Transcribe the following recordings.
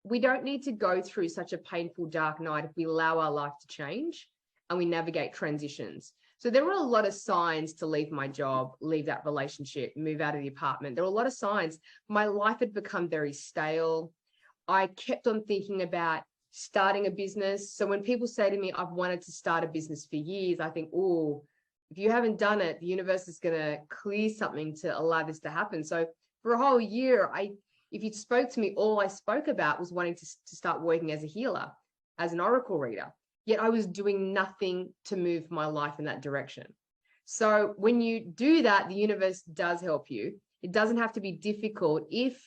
we don't need to go through such a painful dark night if we allow our life to change and we navigate transitions. So there were a lot of signs to leave my job, leave that relationship, move out of the apartment. There were a lot of signs. My life had become very stale. I kept on thinking about starting a business. So when people say to me, I've wanted to start a business for years, I think, oh, if you haven't done it, the universe is going to clear something to allow this to happen. So for a whole year, if you spoke to me, all I spoke about was wanting to start working as a healer, as an oracle reader. Yet I was doing nothing to move my life in that direction. So when you do that, the universe does help you. It doesn't have to be difficult if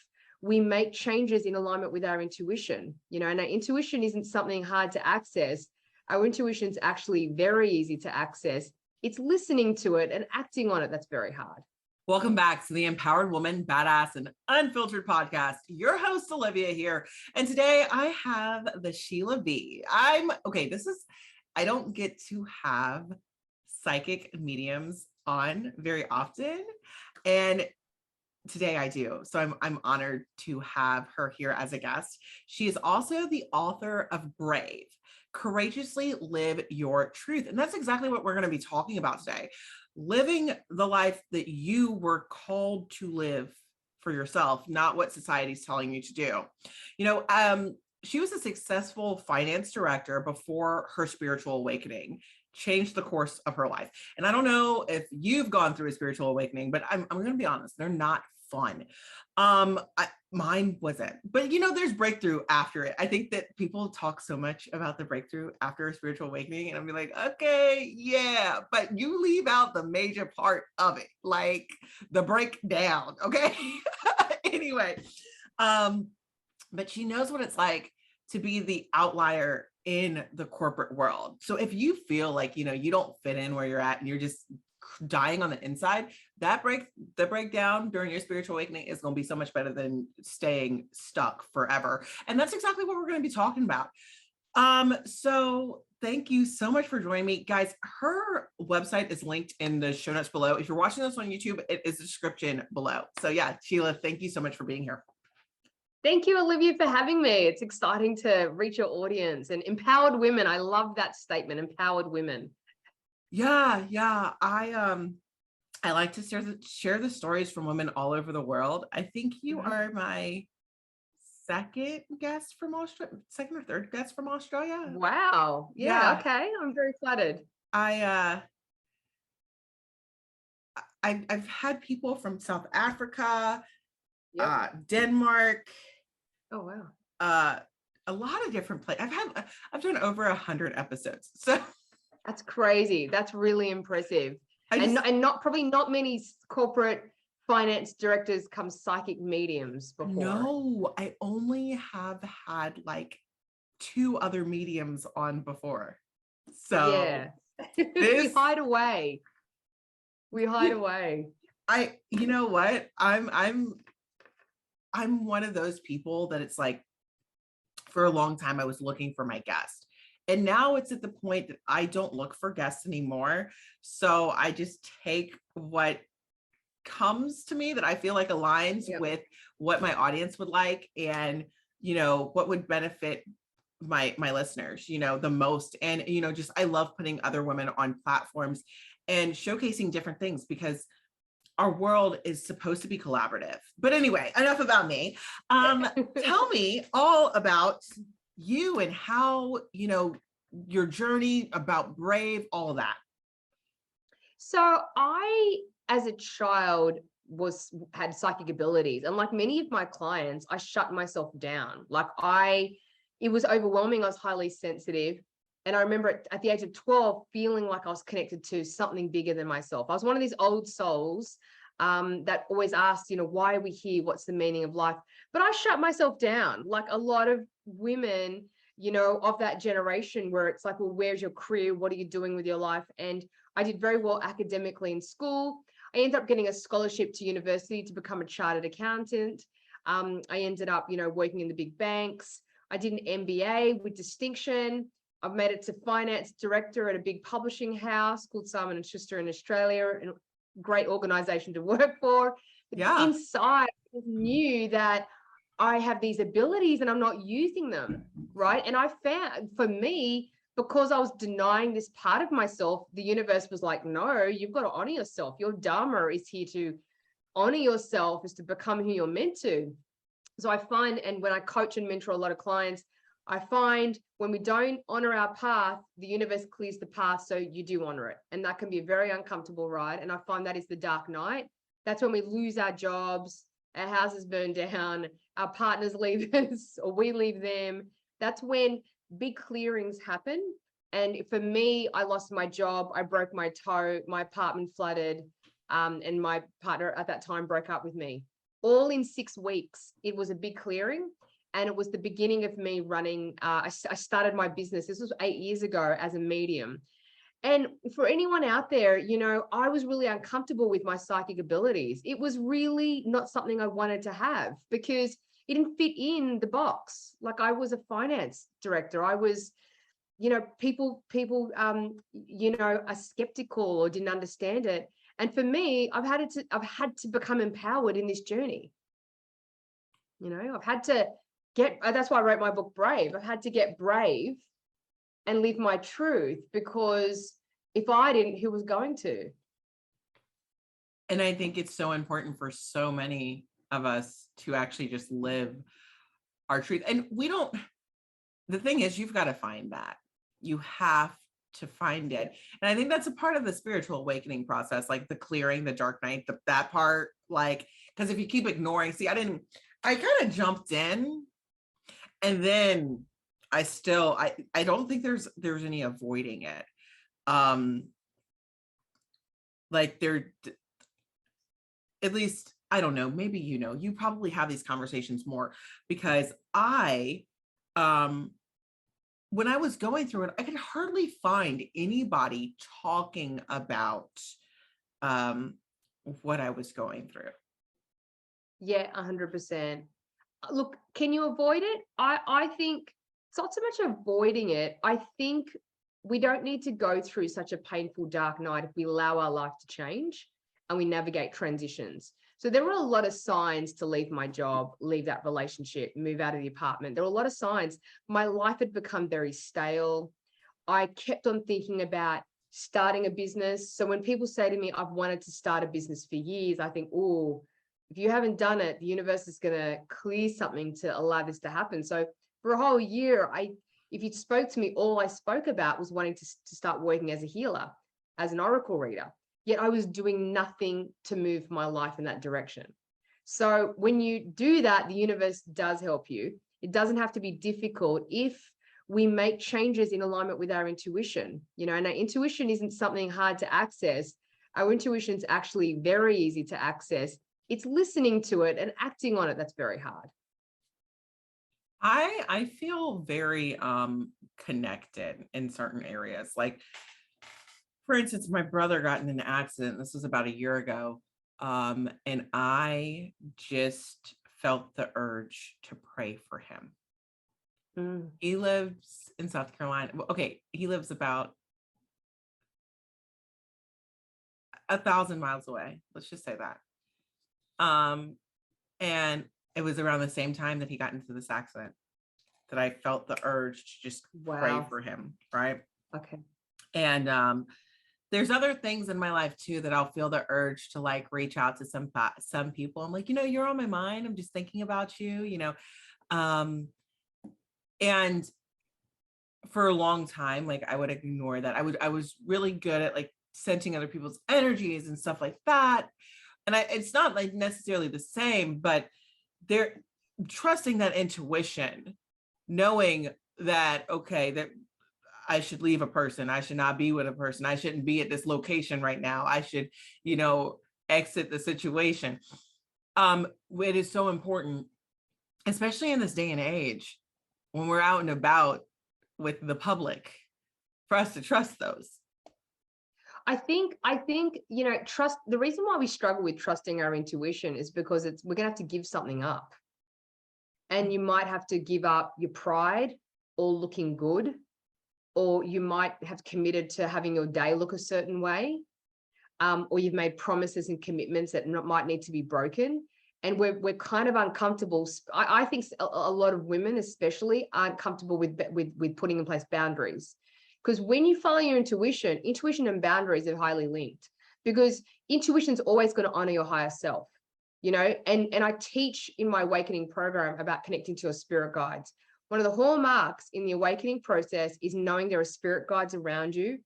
we make changes in alignment with our intuition. And our intuition isn't something hard to access. Our intuition is actually very easy to access. It's listening to it and acting on it that's very hard. Welcome back to the Empowered Woman, Badass, and Unfiltered podcast. Your host, Olivia here. And today I have the Sheila V. I don't get to have psychic mediums on very often. And today I do. So I'm honored to have her here as a guest. She is also the author of Brave, Courageously Live Your Truth. And that's exactly what we're going to be talking about today. Living the life that you were called to live for yourself, not what society's telling you to do. She was a successful finance director before her spiritual awakening changed the course of her life. And I don't know if you've gone through a spiritual awakening, but I'm going to be honest, they're not fun. Mine wasn't, but there's breakthrough after it. I think that people talk so much about the breakthrough after a spiritual awakening, and I'm like, okay, yeah, but you leave out the major part of it, like the breakdown. Okay. Anyway, but she knows what it's like to be the outlier in the corporate world. So if you feel like, you don't fit in where you're at and you're just dying on the inside, the breakdown during your spiritual awakening is going to be so much better than staying stuck forever. And that's exactly what we're going to be talking about. So thank you so much for joining me, guys. Her website is linked in the show notes below. If you're watching this on YouTube, it is the description below. So yeah, Sheila, thank you so much for being here. Thank you, Olivia, for having me. It's exciting to reach your audience and empowered women. I love that statement, empowered women. Yeah. I like to share the stories from women all over the world. I think you are my second or third guest from Australia. Wow. Yeah. Okay. I'm very flattered. I've had people from South Africa, Denmark. Oh wow. A lot of different places. I've done over 100 episodes. So that's crazy. That's really impressive. And probably not many corporate finance directors come psychic mediums before. No, I only have had like 2 other mediums on before. So yeah, we hide away. You know what? I'm one of those people that it's like, for a long time I was looking for my guest. And now it's at the point that I don't look for guests anymore. So I just take what comes to me that I feel like aligns with what my audience would like and, what would benefit my listeners, the most. And, just, I love putting other women on platforms and showcasing different things because our world is supposed to be collaborative. But anyway, enough about me. Tell me all about you and how, your journey, about Brave, all of that. So I, as a child, had psychic abilities, and like many of my clients, I shut myself down. It was overwhelming. I was highly sensitive. And I remember at the age of 12, feeling like I was connected to something bigger than myself. I was one of these old souls that always asked, why are we here? What's the meaning of life? But I shut myself down, like a lot of women, of that generation, where it's like, well, where's your career? What are you doing with your life? And I did very well academically in school. I ended up getting a scholarship to university to become a chartered accountant. I ended up, working in the big banks. I did an MBA with distinction. I've made it to finance director at a big publishing house called Simon & Schuster in Australia, and a great organization to work for. But inside, I knew that I have these abilities and I'm not using them, right? And I found, for me, because I was denying this part of myself, the universe was like, no, you've got to honor yourself. Your dharma is here to honor yourself, is to become who you're meant to. So I find, and when I coach and mentor a lot of clients, I find when we don't honor our path, the universe clears the path so you do honor it. And that can be a very uncomfortable ride. And I find that is the dark night. That's when we lose our jobs, our houses burn down, our partners leave us or we leave them. That's when big clearings happen. And for me, I lost my job. I broke my toe, my apartment flooded, and my partner at that time broke up with me. All in 6 weeks. It was a big clearing. And it was the beginning of me running. I started my business. This was 8 years ago as a medium. And for anyone out there, you know, I was really uncomfortable with my psychic abilities. It was really not something I wanted to have because it didn't fit in the box. Like I was a finance director. I was, you know, people, you know, are skeptical or didn't understand it. And for me, I've had to become empowered in this journey. You know, I've had to that's why I wrote my book, Brave. I've had to get brave and live my truth, because if I didn't, who was going to? And I think it's so important for so many of us to actually just live our truth. And the thing is, you've got to find that. You have to find it. And I think that's a part of the spiritual awakening process, like the clearing, the dark night, that part, like, because if you keep ignoring, I kind of jumped in, and then I don't think there's any avoiding it. Like there, at least, I don't know, maybe, you know, you probably have these conversations more, because when I was going through it, I could hardly find anybody talking about what I was going through. Yeah, 100%. Look, can you avoid it? I think it's not so much avoiding it. I think we don't need to go through such a painful dark night if we allow our life to change and we navigate transitions. So there were a lot of signs to leave my job, leave that relationship, move out of the apartment. There were a lot of signs. My life had become very stale. I kept on thinking about starting a business. So when people say to me, I've wanted to start a business for years, I think, oh, if you haven't done it, the universe is going to clear something to allow this to happen. So for a whole year, if you spoke to me, all I spoke about was wanting to start working as a healer, as an oracle reader. Yet I was doing nothing to move my life in that direction. So when you do that, the universe does help you. It doesn't have to be difficult if we make changes in alignment with our intuition. You know, and our intuition isn't something hard to access. Our intuition is actually very easy to access. It's listening to it and acting on it that's very hard. I feel very connected in certain areas. Like, for instance, my brother got in an accident. This was about a year ago. And I just felt the urge to pray for him. He lives in South Carolina. Okay, he lives about 1,000 miles away. Let's just say that. And it was around the same time that he got into this accident that I felt the urge to just pray for him. Right. Okay. And there's other things in my life too that I'll feel the urge to like reach out to some people. I'm like, you know, you're on my mind. I'm just thinking about you, you know. And for a long time, like I would ignore that. I was really good at like sensing other people's energies and stuff like that. And it's not like necessarily the same, but they're trusting that intuition, knowing that, okay, that I should leave a person. I should not be with a person. I shouldn't be at this location right now. I should, you know, exit the situation. It is so important, especially in this day and age, when we're out and about with the public, for us to trust those. I think, you know, trust, the reason why we struggle with trusting our intuition is because we're going to have to give something up. And you might have to give up your pride or looking good, or you might have committed to having your day look a certain way, or you've made promises and commitments that might need to be broken. and we're kind of uncomfortable. I think a lot of women especially aren't comfortable with putting in place boundaries, because when you follow your intuition and boundaries are highly linked, because intuition's always going to honor your higher self, you know. And I teach in my awakening program about connecting to your spirit guides. One of the hallmarks in the awakening process is knowing there are spirit guides around you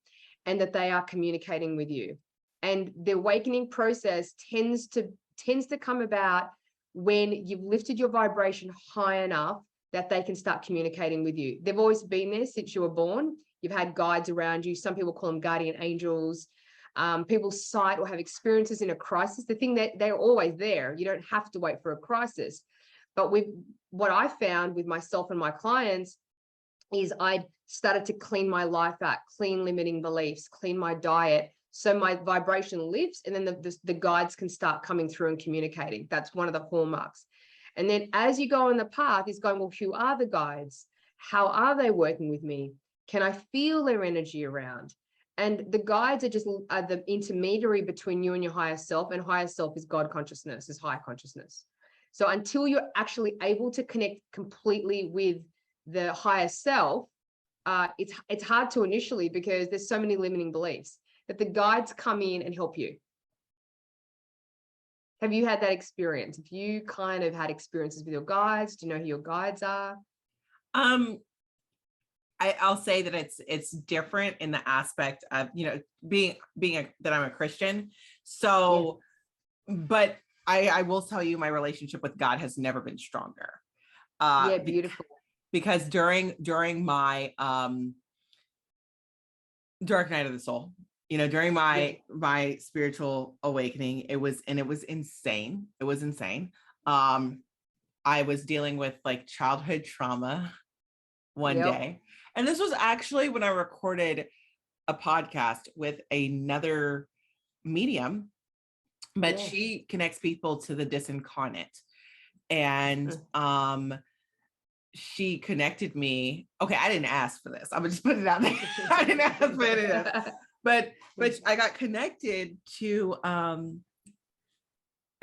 and that they are communicating with you. And the awakening process tends to come about when you've lifted your vibration high enough that they can start communicating with you. They've always been there since you were born. You've had guides around you. Some people call them guardian angels. People sight or have experiences in a crisis. The thing that they're always there. You don't have to wait for a crisis. But with what I found with myself and my clients is I started to clean my life out, clean limiting beliefs, clean my diet, so my vibration lifts, and then the guides can start coming through and communicating. That's one of the hallmarks. And then as you go on the path, is going, well, who are the guides? How are they working with me? Can I feel their energy around? And the guides are the intermediary between you and your higher self, and higher self is God consciousness, is high consciousness. So until you're actually able to connect completely with the higher self, it's hard to initially, because there's so many limiting beliefs. That the guides come in and help you. Have you had that experience? Have you kind of had experiences with your guides? Do you know who your guides are? I'll say that it's different in the aspect of, you know, that I'm a Christian. So, yeah. But I will tell you, my relationship with God has never been stronger. Yeah, beautiful. Because during my dark night of the soul, you know, during my spiritual awakening, it was insane. It was insane. I was dealing with like childhood trauma one day. And this was actually when I recorded a podcast with another medium, but she connects people to the disincarnate. And she connected me. Okay, I didn't ask for this. I'm gonna just put it out there. I didn't ask for it. But I got connected to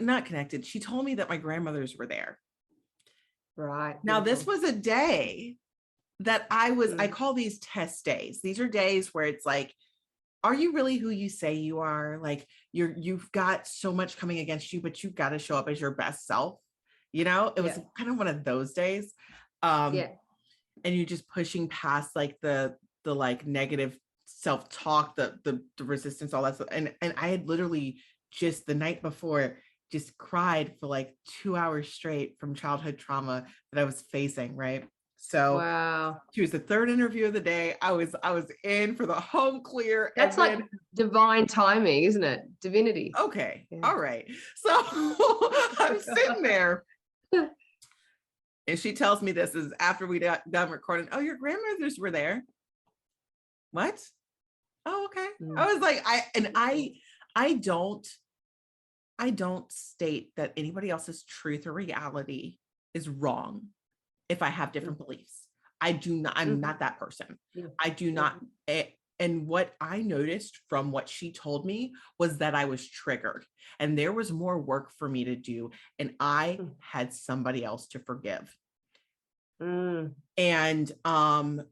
not connected. She told me that my grandmothers were there. Right. Now, this was a day that I call these test days. These are days where it's like, are you really who you say you are? Like you've got so much coming against you, but you've got to show up as your best self. You know, it was kind of one of those days. And you're just pushing past like the like negative self-talk, the resistance, all that stuff. And I had literally just the night before just cried for like 2 hours straight from childhood trauma that I was facing. Right. So wow. She was the third interview of the day. I was in for the home clear. That's like divine timing, isn't it? Divinity. Okay. Yeah. All right. So I'm sitting there. And she tells me this is after we got done recording. Oh, your grandmothers were there. What? Oh, okay. I was like, I don't state that anybody else's truth or reality is wrong if I have different beliefs. I do not, I'm not that person. I do not. And what I noticed from what she told me was that I was triggered and there was more work for me to do. And I had somebody else to forgive. And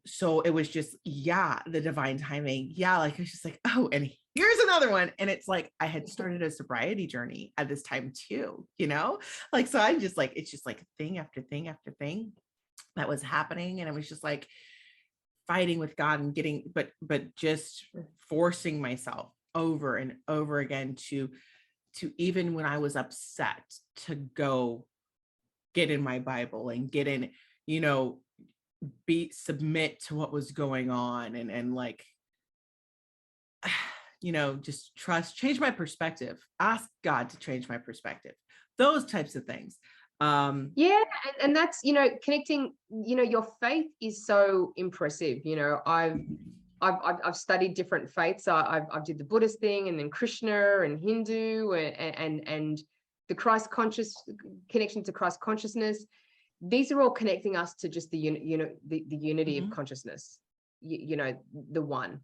so it was just, the divine timing. Like, it's just like, oh, and here's another one. And it's like, I had started a sobriety journey at this time too, you know, like, so I'm just like, it's just like thing after thing after thing that was happening. And it was just like fighting with God and getting, but just forcing myself over and over again to even when I was upset, to go get in my Bible and get in, you know, submit to what was going on and like, you know, just trust, change my perspective, ask God to change my perspective, those types of things. And that's, you know, connecting, you know, your faith is so impressive. You know, I've studied different faiths. I did the Buddhist thing, and then Krishna and Hindu and the Christ conscious connection to Christ consciousness. These are all connecting us to just the unity of consciousness, you know, the one.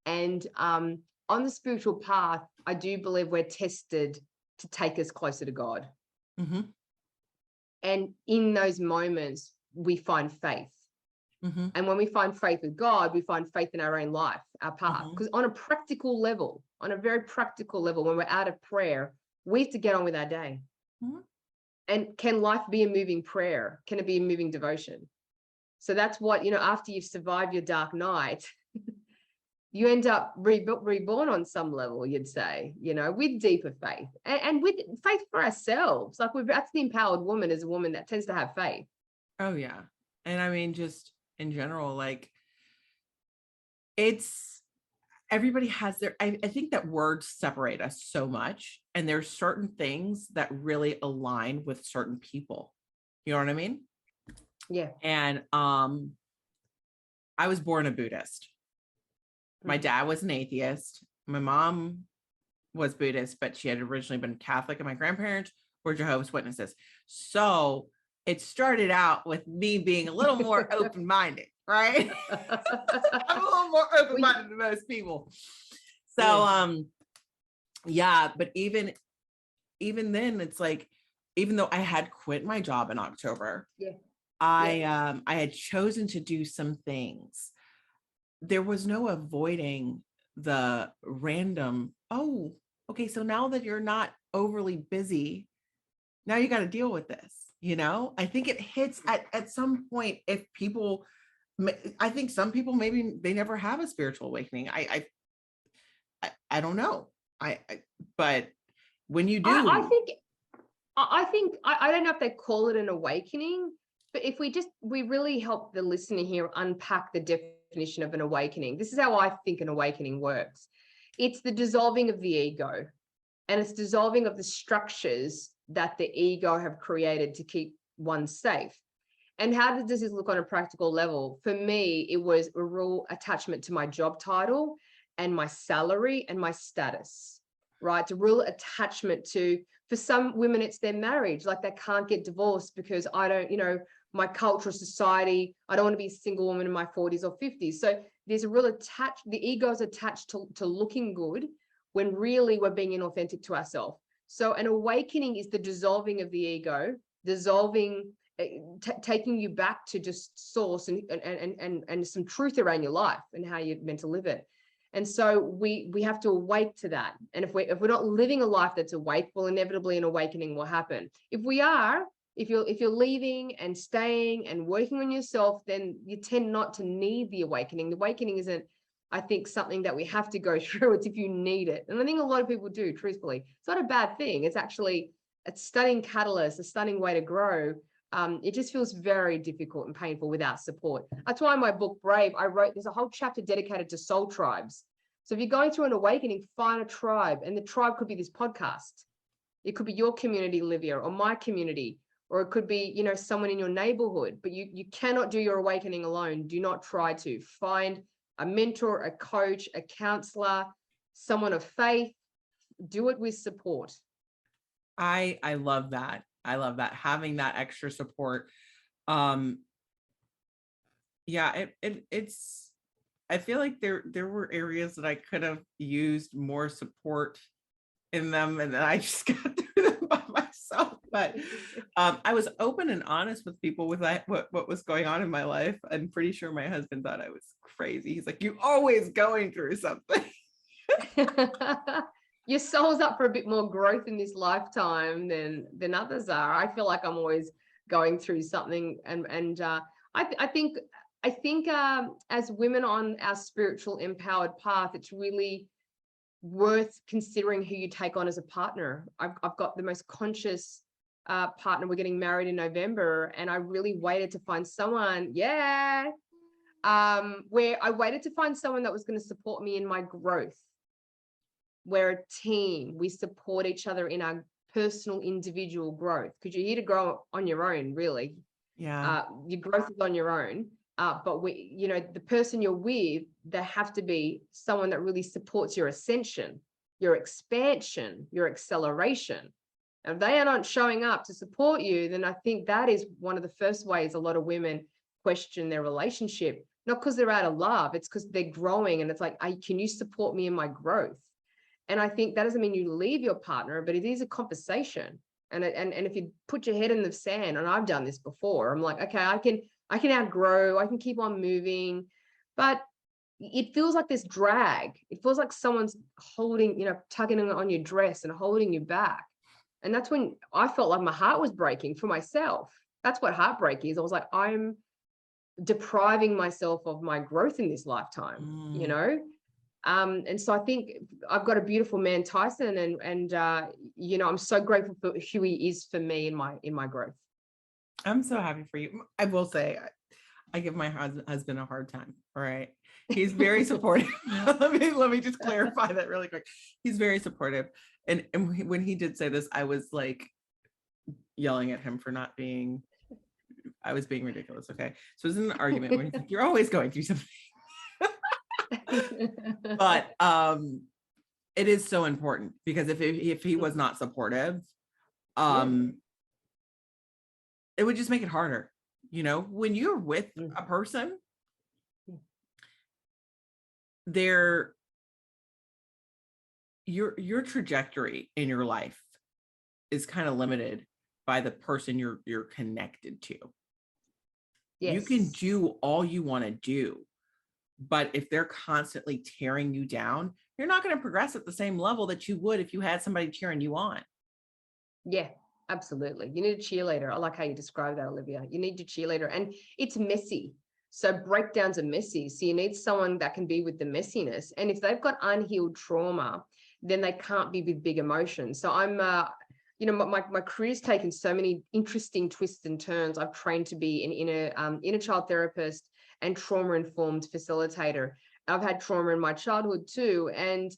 And on the spiritual path, I do believe we're tested to take us closer to God. And in those moments, we find faith. Mm-hmm. And when we find faith with God, we find faith in our own life, our path. Mm-hmm. Because on a practical level, on a very practical level, when we're out of prayer, we have to get on with our day. Mm-hmm. And can life be a moving prayer? Can it be a moving devotion? So that's what, after you've survived your dark night, you end up reborn on some level, you'd say, with deeper faith and with faith for ourselves. Like that's the empowered woman, is a woman that tends to have faith. Oh, yeah. And I mean, just in general, like everybody has I think that words separate us so much. And there's certain things that really align with certain people. You know what I mean? Yeah. And I was born a Buddhist. My dad was an atheist. My mom was Buddhist, but she had originally been Catholic, and my grandparents were Jehovah's Witnesses. So it started out with me being a little more open-minded, right? I'm a little more open-minded than most people. So, yeah, but even then, it's like, even though I had quit my job in October, I had chosen to do some things. There was no avoiding the random, oh, okay, so now that you're not overly busy, now you got to deal with this. I think it hits at some point. If people, I think some people, maybe they never have a spiritual awakening. I don't know. But when you do, I think I don't know if they call it an awakening, but if we really help the listener here unpack the definition of an awakening. This is how I think an awakening works. It's the dissolving of the ego, and it's dissolving of the structures that the ego have created to keep one safe. And how does this look on a practical level? For me, it was a real attachment to my job title and my salary and my status, right? It's a real attachment to, for some women, it's their marriage. Like they can't get divorced because I don't, my cultural society, I don't want to be a single woman in my 40s or 50s. So there's a real the ego is attached to looking good when really we're being inauthentic to ourselves. So an awakening is the dissolving of the ego, dissolving, taking you back to just source and some truth around your life and how you're meant to live it. And so we have to awake to that. And if we're not living a life that's awake, well, inevitably an awakening will happen. If you're leaving and staying and working on yourself, then you tend not to need the awakening. The awakening isn't, I think, something that we have to go through. It's if you need it. And I think a lot of people do, truthfully. It's not a bad thing. It's actually a stunning catalyst, a stunning way to grow. It just feels very difficult and painful without support. That's why in my book, Brave, there's a whole chapter dedicated to soul tribes. So if you're going through an awakening, find a tribe. And the tribe could be this podcast. It could be your community, Olivia, or my community, or it could be, someone in your neighborhood. But you cannot do your awakening alone. Do not try to. Find a mentor, a coach, a counselor, someone of faith. Do it with support. I love that. I love that, having that extra support. Yeah, it's, I feel like there were areas that I could have used more support in them, and then I just got through them by myself. But I was open and honest with people with what was going on in my life. I'm pretty sure my husband thought I was crazy. He's like, "You're always going through something." Your soul's up for a bit more growth in this lifetime than others are. I feel like I'm always going through something, and I think as women on our spiritual empowered path, it's really worth considering who you take on as a partner. I've got the most conscious partner. We're getting married in November, and I really waited to find someone. Where I waited to find someone that was going to support me in my growth. We're a team. We support each other in our personal, individual growth, because you're here to grow on your own, really. Yeah. Your growth is on your own. But the person you're with, there have to be someone that really supports your ascension, your expansion, your acceleration. And if they are not showing up to support you, then I think that is one of the first ways a lot of women question their relationship. Not because they're out of love, it's because they're growing, and it's like, can you support me in my growth? And I think that doesn't mean you leave your partner, but it is a conversation. And if you put your head in the sand, and I've done this before, I'm like, okay, I can outgrow, I can keep on moving, but it feels like this drag. It feels like someone's holding, tugging on your dress and holding you back. And that's when I felt like my heart was breaking for myself. That's what heartbreak is. I was like, I'm depriving myself of my growth in this lifetime. And so I think I've got a beautiful man, Tyson, and I'm so grateful for who he is for me in my growth. I'm so happy for you. I will say, I give my husband a hard time. All right. He's very supportive. let me just clarify that really quick. He's very supportive. And when he did say this, I was like yelling at him for I was being ridiculous. Okay. So it was an argument when he's like, you're always going through something. But it is so important, because if he was not supportive, it would just make it harder. When you're with a person, your trajectory in your life is kind of limited by the person you're connected to. Yes. You can do all you want to do, but if they're constantly tearing you down, you're not going to progress at the same level that you would if you had somebody cheering you on. Yeah, absolutely. You need a cheerleader. I like how you describe that, Olivia. You need your cheerleader, and it's messy. So breakdowns are messy. So you need someone that can be with the messiness. And if they've got unhealed trauma, then they can't be with big emotions. So I'm, my career's taken so many interesting twists and turns. I've trained to be an inner child therapist and trauma-informed facilitator. I've had trauma in my childhood too. And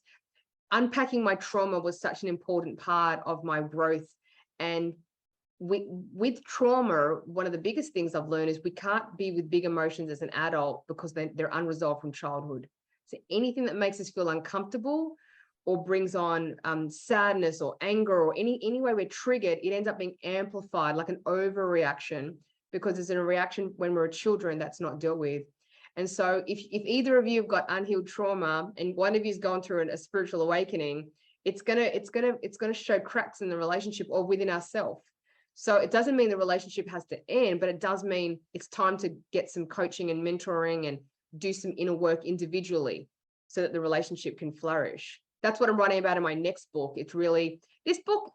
unpacking my trauma was such an important part of my growth. And with trauma, one of the biggest things I've learned is we can't be with big emotions as an adult because they're unresolved from childhood. So anything that makes us feel uncomfortable or brings on sadness or anger or any way we're triggered, it ends up being amplified like an overreaction, because there's a reaction when we're children that's not dealt with. And so if either of you have got unhealed trauma and one of you's gone through a spiritual awakening, it's gonna show cracks in the relationship or within ourselves. So it doesn't mean the relationship has to end, but it does mean it's time to get some coaching and mentoring and do some inner work individually so that the relationship can flourish. That's what I'm writing about in my next book. It's really, this book,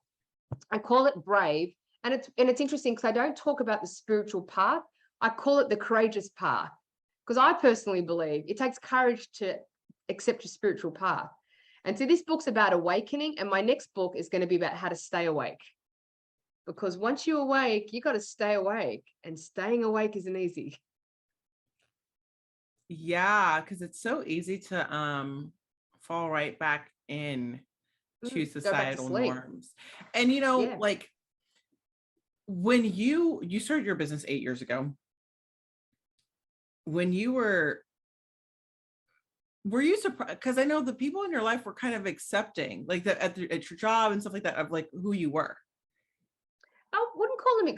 I call it Brave. And it's interesting because I don't talk about the spiritual path. I call it the courageous path, because I personally believe it takes courage to accept your spiritual path. And so this book's about awakening, and my next book is going to be about how to stay awake. Because once you're awake, you got to stay awake, and staying awake isn't easy. Yeah, because it's so easy to fall right back in to societal norms. And like when you started your business 8 years ago, when you were you surprised? Because I know the people in your life were kind of accepting, like that at your job and stuff like that, of like who you were. I wouldn't call them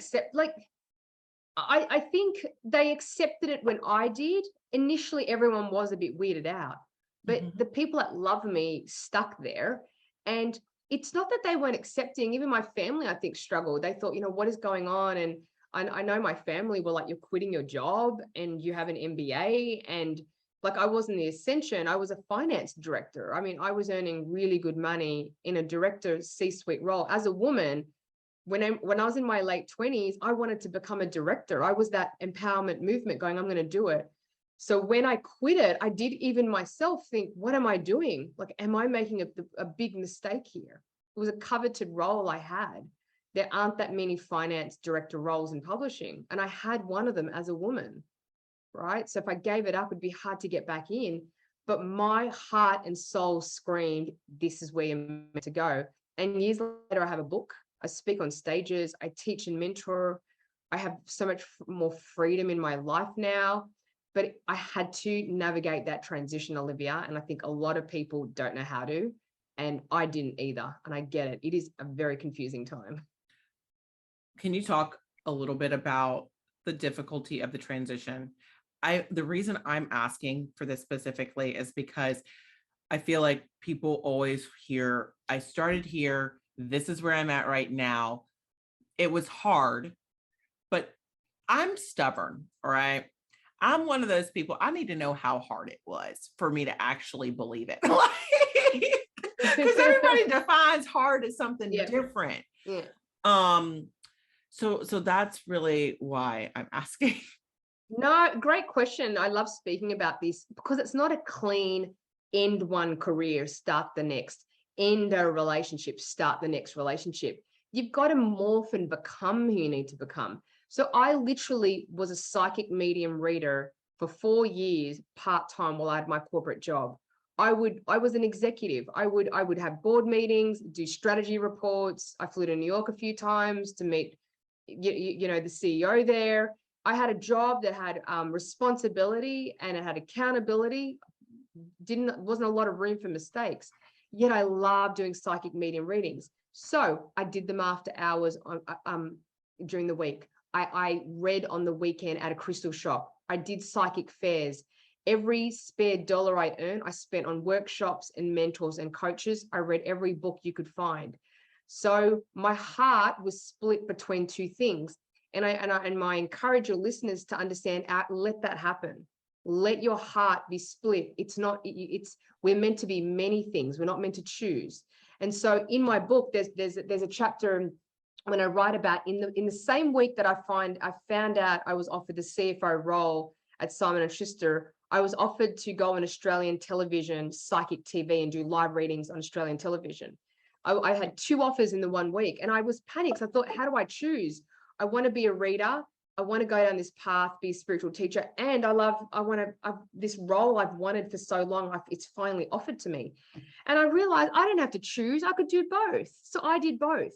I think they accepted it when I did. Initially, everyone was a bit weirded out, but the people that love me stuck there. And it's not that they weren't accepting. Even my family, I think, struggled. They thought, what is going on? And I know my family were like, you're quitting your job and you have an MBA. And like, I wasn't the Ascension. I was a finance director. I mean, I was earning really good money in a director C-suite role. As a woman, when I was in my late 20s, I wanted to become a director. I was that empowerment movement going, I'm going to do it. So when I quit it, I did even myself think, what am I doing? Like, am I making a big mistake here? It was a coveted role I had. There aren't that many finance director roles in publishing. And I had one of them as a woman, right? So if I gave it up, it'd be hard to get back in. But my heart and soul screamed, this is where you're meant to go. And years later, I have a book. I speak on stages. I teach and mentor. I have so much more freedom in my life now. But I had to navigate that transition, Olivia. And I think a lot of people don't know how to. And I didn't either. And I get it. It is a very confusing time. Can you talk a little bit about the difficulty of the transition? The reason I'm asking for this specifically is because I feel like people always hear, I started here, this is where I'm at right now. it was hard, but I'm stubborn. All right. I'm one of those people. I need to know how hard it was for me to actually believe it. Because everybody defines hard as something different. Yeah. So that's really why I'm asking. No, great question. I love speaking about this because it's not a clean end one career, start the next, end a relationship, start the next relationship. You've got to morph and become who you need to become. So I literally was a psychic medium reader for 4 years, part-time, while I had my corporate job. I was an executive. I would have board meetings, do strategy reports. I flew to New York a few times to meet, the CEO there. I had a job that had responsibility and it had accountability. Wasn't a lot of room for mistakes. Yet I love doing psychic medium readings. So I did them after hours during the week. I read on the weekend at a crystal shop. I did psychic fairs. Every spare dollar I earned, I spent on workshops and mentors and coaches. I read every book you could find. So my heart was split between two things. And I encourage your listeners to understand, let that happen. Let your heart be split. We're meant to be many things. We're not meant to choose. And so in my book, there's a chapter when I write about in the same week that I found out I was offered the CFO role at Simon & Schuster, I was offered to go on Australian television, psychic TV, and do live readings on Australian television. I had 2 offers in the 1 week, and I was panicked. I thought, how do I choose? I want to be a reader. I want to go down this path, be a spiritual teacher. And this role I've wanted for so long, it's finally offered to me. And I realized I didn't have to choose. I could do both. So I did both.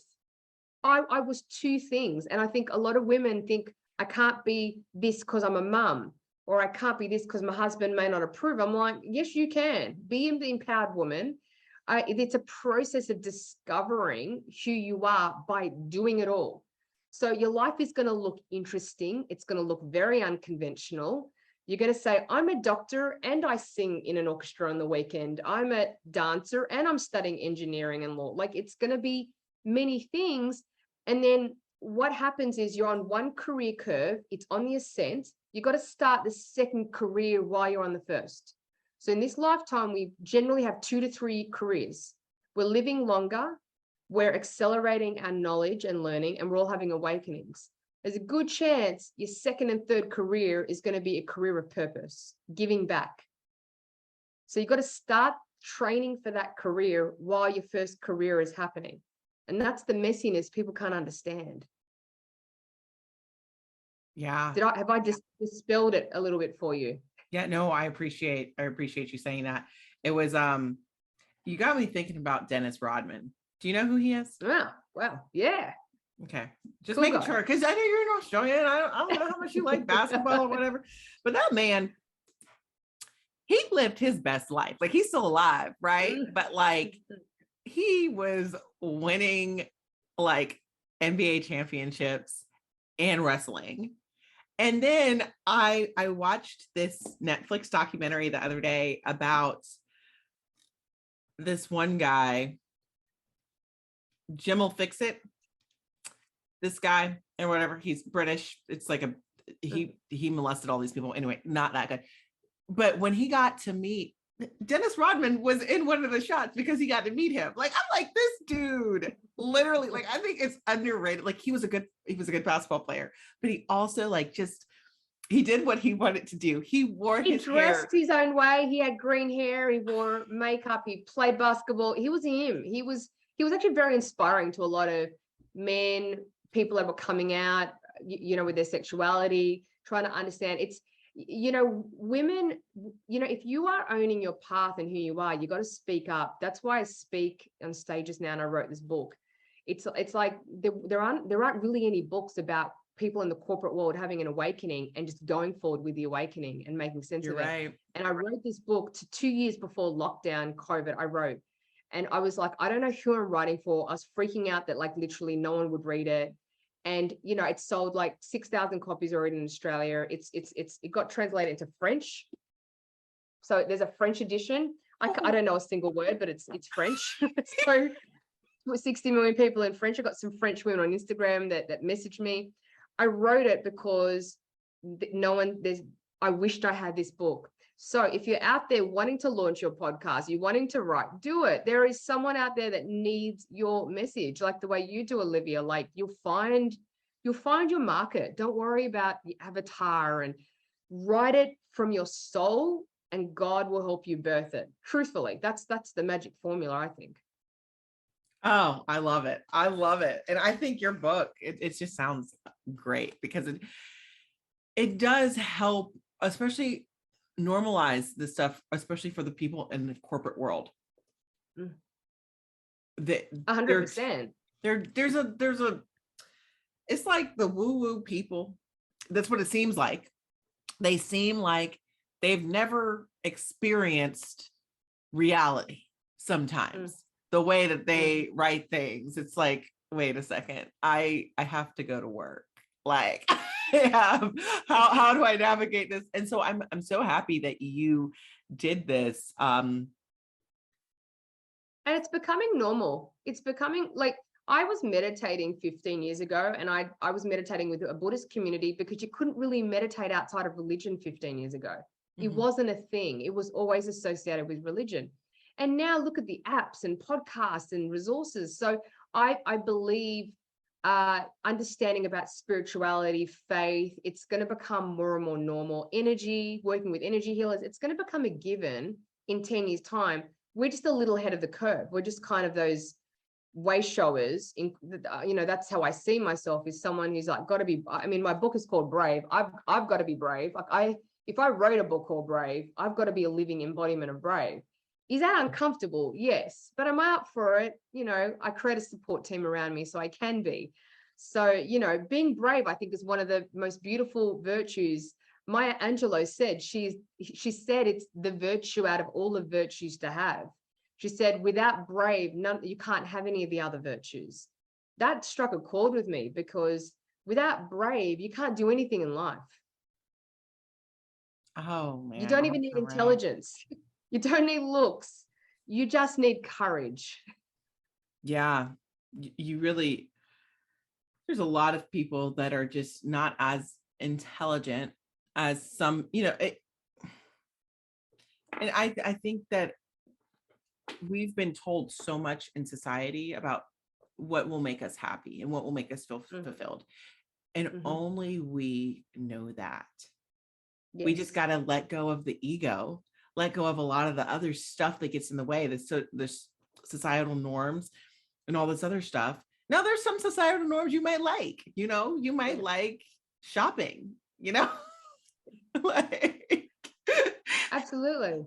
I was 2 things. And I think a lot of women think I can't be this because I'm a mum, or I can't be this because my husband may not approve. I'm like, yes, you can. Be the empowered woman. It's a process of discovering who you are by doing it all. So your life is going to look interesting. It's going to look very unconventional. You're going to say, I'm a doctor and I sing in an orchestra on the weekend. I'm a dancer and I'm studying engineering and law. Like, it's going to be many things. And then what happens is you're on one career curve. It's on the ascent. You've got to start the second career while you're on the first. So in this lifetime, we generally have 2 to 3 careers. We're living longer. We're accelerating our knowledge and learning, and we're all having awakenings. There's a good chance your second and third career is going to be a career of purpose, giving back. So you've got to start training for that career while your first career is happening. And that's the messiness people can't understand. Yeah. Have I just dispelled it a little bit for you? Yeah, no, I appreciate you saying that. It was, you got me thinking about Dennis Rodman. Do you know who he is? Oh, wow. Yeah. Okay. Just Cool making guy. sure. Because I know you're an Australian. I don't know how much you like basketball or whatever. But that man, he lived his best life. Like, he's still alive, right? But like, he was winning like NBA championships and wrestling. And then I watched this Netflix documentary the other day about this one guy, Jim will fix it. This guy or whatever, he's British. It's like he molested all these people. Anyway, not that good. But when he got to meet Dennis Rodman, was in one of the shots because he got to meet him. Like, I'm like, this dude literally, like, I think it's underrated. Like, he was a good basketball player, but he also he did what he wanted to do. He wore his hair. He dressed his own way. He had green hair. He wore makeup. He played basketball. He was him. He was actually very inspiring to a lot of men, people that were coming out, with their sexuality, trying to understand. It's, women, if you are owning your path and who you are, you got to speak up. That's why I speak on stages now, and I wrote this book. It's like there aren't really any books about people in the corporate world having an awakening and just going forward with the awakening and making sense of it. Right. And I wrote this book 2 years before lockdown, COVID. I wrote, and I was like, I don't know who I'm writing for. I was freaking out that like literally no one would read it. And, it sold like 6,000 copies already in Australia. It got translated into French. So there's a French edition. I don't know a single word, but it's French. So 60 million people in French. I got some French women on Instagram that messaged me. I wrote it because I wished I had this book. So if you're out there wanting to launch your podcast, you're wanting to write, do it. There is someone out there that needs your message, like the way you do, Olivia. Like you'll find your market. Don't worry about the avatar, and write it from your soul, and God will help you birth it. Truthfully, that's the magic formula, I think. Oh, I love it. I love it. And I think your book, it just sounds great because it does help, especially normalize this stuff, especially for the people in the corporate world. 100%. There's a it's like the woo-woo people. That's what it seems like. They seem like they've never experienced reality sometimes. The way that they write things, it's like, wait a second, I have to go to work. Like, how do I navigate this? And so I'm so happy that you did this. And it's becoming normal. It's becoming like, I was meditating 15 years ago, and I was meditating with a Buddhist community because you couldn't really meditate outside of religion 15 years ago. It wasn't a thing. It was always associated with religion. And now look at the apps and podcasts and resources. So I believe understanding about spirituality, faith, it's going to become more and more normal. Energy, working with energy healers, it's going to become a given in 10 years' time. We're just a little ahead of the curve. We're just kind of those way showers. That's how I see myself, is someone who's like, got to be, I mean, my book is called Brave. I've got to be brave. Like if I wrote a book called Brave, I've got to be a living embodiment of brave. Is that uncomfortable? Yes. But am I up for it? I create a support team around me so I can be. So, being brave, I think, is one of the most beautiful virtues. Maya Angelou said, she said it's the virtue out of all the virtues to have. She said, without brave, you can't have any of the other virtues. That struck a chord with me, because without brave, you can't do anything in life. Oh, man. You don't even need intelligence. You don't need looks. You just need courage. Yeah, you really, there's a lot of people that are just not as intelligent as some, and I think that we've been told so much in society about what will make us happy and what will make us feel fulfilled. And only we know that. Yes. We just got to let go of the ego, let go of a lot of the other stuff that gets in the way, the societal norms and all this other stuff. Now, there's some societal norms you might like, you might like shopping, like, absolutely.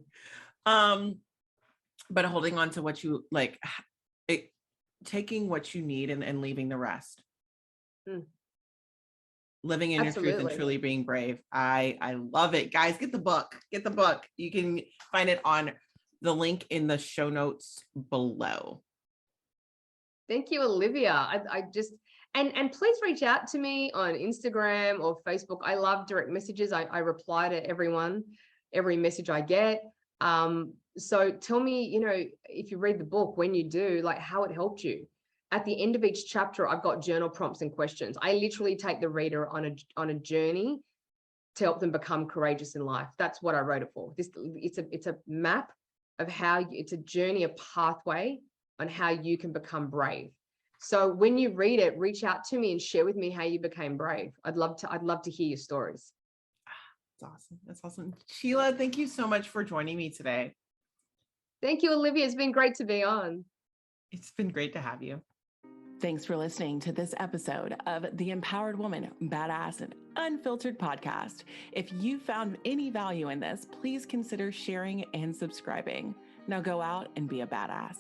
But holding on to what you like, taking what you need and leaving the rest. Living in your truth and truly being brave. I love it. Guys, get the book. You can find it on the link in the show notes below. Thank you, Olivia. I just, and please reach out to me on Instagram or Facebook. I love direct messages. I reply to everyone, every message I get. So tell me, if you read the book, when you do, like how it helped you. At the end of each chapter, I've got journal prompts and questions. I literally take the reader on a journey to help them become courageous in life. That's what I wrote it for. It's a map of how it's a journey, a pathway on how you can become brave. So when you read it, reach out to me and share with me how you became brave. I'd love to hear your stories. That's awesome. Sheila, thank you so much for joining me today. Thank you, Olivia. It's been great to be on. It's been great to have you. Thanks for listening to this episode of the Empowered Woman, Badass and Unfiltered podcast. If you found any value in this, please consider sharing and subscribing. Now go out and be a badass.